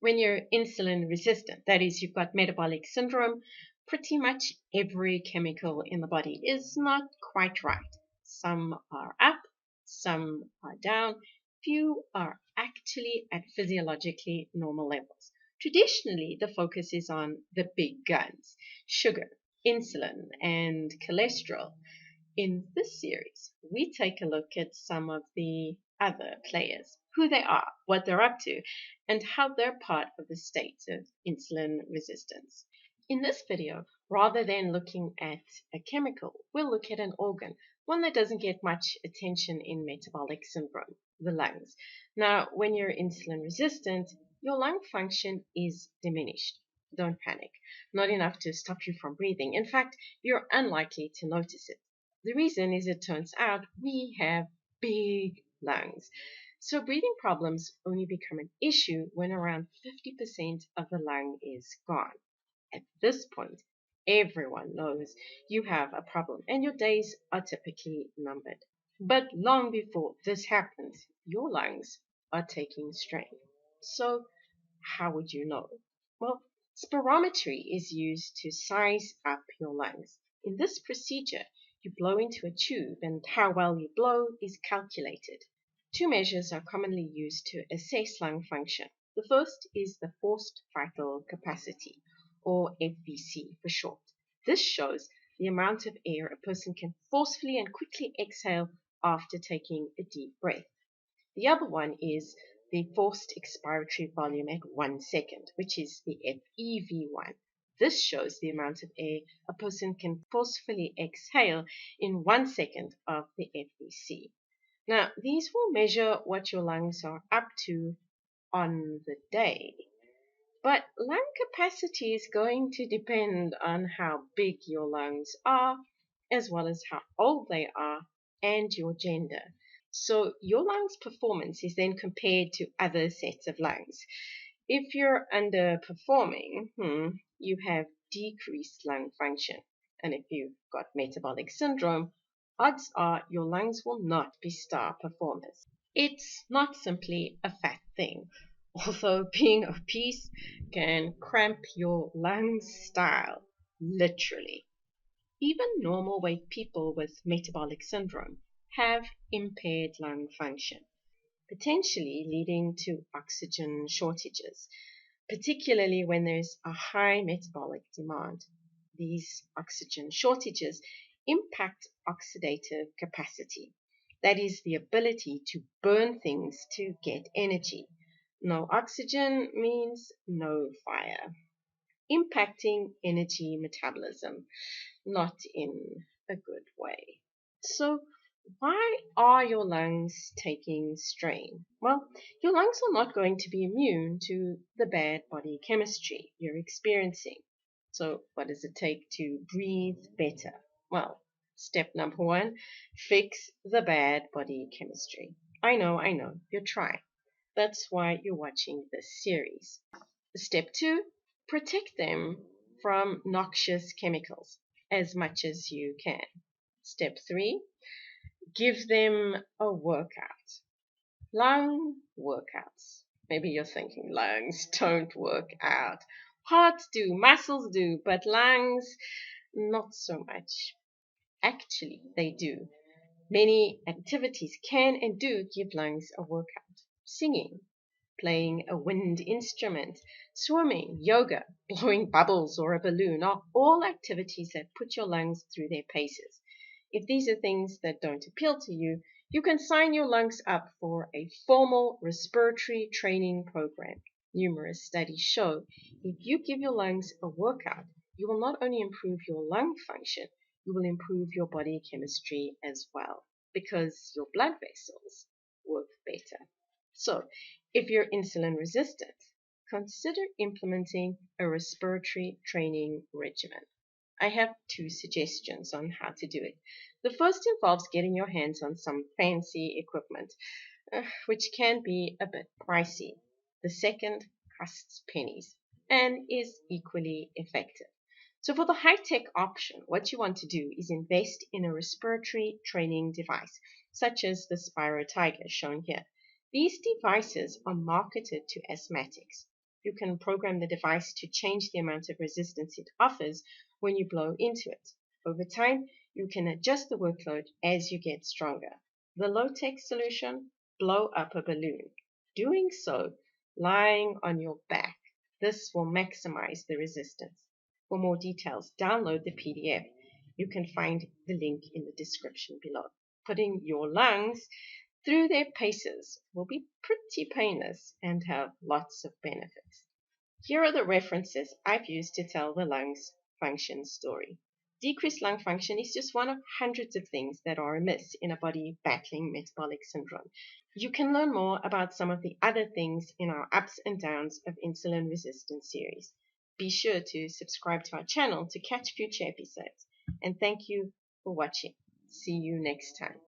When you're insulin resistant, that is, you've got metabolic syndrome, pretty much every chemical in the body is not quite right. Some are up, some are down, few are actually at physiologically normal levels. Traditionally, the focus is on the big guns, sugar, insulin, and cholesterol. In this series, we take a look at some of the other players, who they are, what they're up to, and how they're part of the state of insulin resistance. In this video, rather than looking at a chemical, we'll look at an organ, one that doesn't get much attention in metabolic syndrome, the lungs. Now, when you're insulin resistant, your lung function is diminished. Don't panic. Not enough to stop you from breathing. In fact, you're unlikely to notice it. The reason is it turns out we have big lungs. So breathing problems only become an issue when around 50% of the lung is gone. At this point, everyone knows you have a problem and your days are typically numbered. But long before this happens, your lungs are taking strain. So how would you know? Well, spirometry is used to size up your lungs. In this procedure, you blow into a tube and how well you blow is calculated. Two measures are commonly used to assess lung function. The first is the forced vital capacity, or FVC for short. This shows the amount of air a person can forcefully and quickly exhale after taking a deep breath. The other one is the forced expiratory volume at 1 second, which is the FEV1. This shows the amount of air a person can forcefully exhale in 1 second of the FVC. Now, these will measure what your lungs are up to on the day. But lung capacity is going to depend on how big your lungs are, as well as how old they are and your gender. So your lungs performance is then compared to other sets of lungs. If you're underperforming, you have decreased lung function. And if you've got metabolic syndrome, odds are your lungs will not be star performers. It's not simply a fat thing, although being obese can cramp your lungs style, literally. Even normal weight people with metabolic syndrome have impaired lung function, potentially leading to oxygen shortages, particularly when there's a high metabolic demand. These oxygen shortages impact oxidative capacity, that is, the ability to burn things to get energy. No oxygen means no fire, impacting energy metabolism, not in a good way. So, why are your lungs taking strain? Well, your lungs are not going to be immune to the bad body chemistry you're experiencing. So, what does it take to breathe better? Well, step number one, fix the bad body chemistry. I know, you're trying. That's why you're watching this series. Step two, protect them from noxious chemicals as much as you can. Step three, give them a workout. Lung workouts. Maybe you're thinking lungs don't work out. Hearts do, muscles do, but lungs, not so much. Actually, they do. Many activities can and do give lungs a workout. Singing, playing a wind instrument, swimming, yoga, blowing bubbles or a balloon are all activities that put your lungs through their paces. If these are things that don't appeal to you, you can sign your lungs up for a formal respiratory training program. Numerous studies show if you give your lungs a workout, you will not only improve your lung function, you will improve your body chemistry as well, because your blood vessels work better. So, if you're insulin resistant, consider implementing a respiratory training regimen. I have two suggestions on how to do it. The first involves getting your hands on some fancy equipment, which can be a bit pricey. The second costs pennies and is equally effective. So for the high-tech option, what you want to do is invest in a respiratory training device, such as the Spiro Tiger shown here. These devices are marketed to asthmatics. You can program the device to change the amount of resistance it offers when you blow into it. Over time, you can adjust the workload as you get stronger. The low-tech solution: blow up a balloon. Doing so lying on your back. This will maximize the resistance. For more details, download the PDF. You can find the link in the description below. Putting your lungs through their paces will be pretty painless and have lots of benefits. Here are the references I've used to tell the lungs function story. Decreased lung function is just one of hundreds of things that are amiss in a body battling metabolic syndrome. You can learn more about some of the other things in our ups and downs of insulin resistance series. Be sure to subscribe to our channel to catch future episodes. And thank you for watching. See you next time.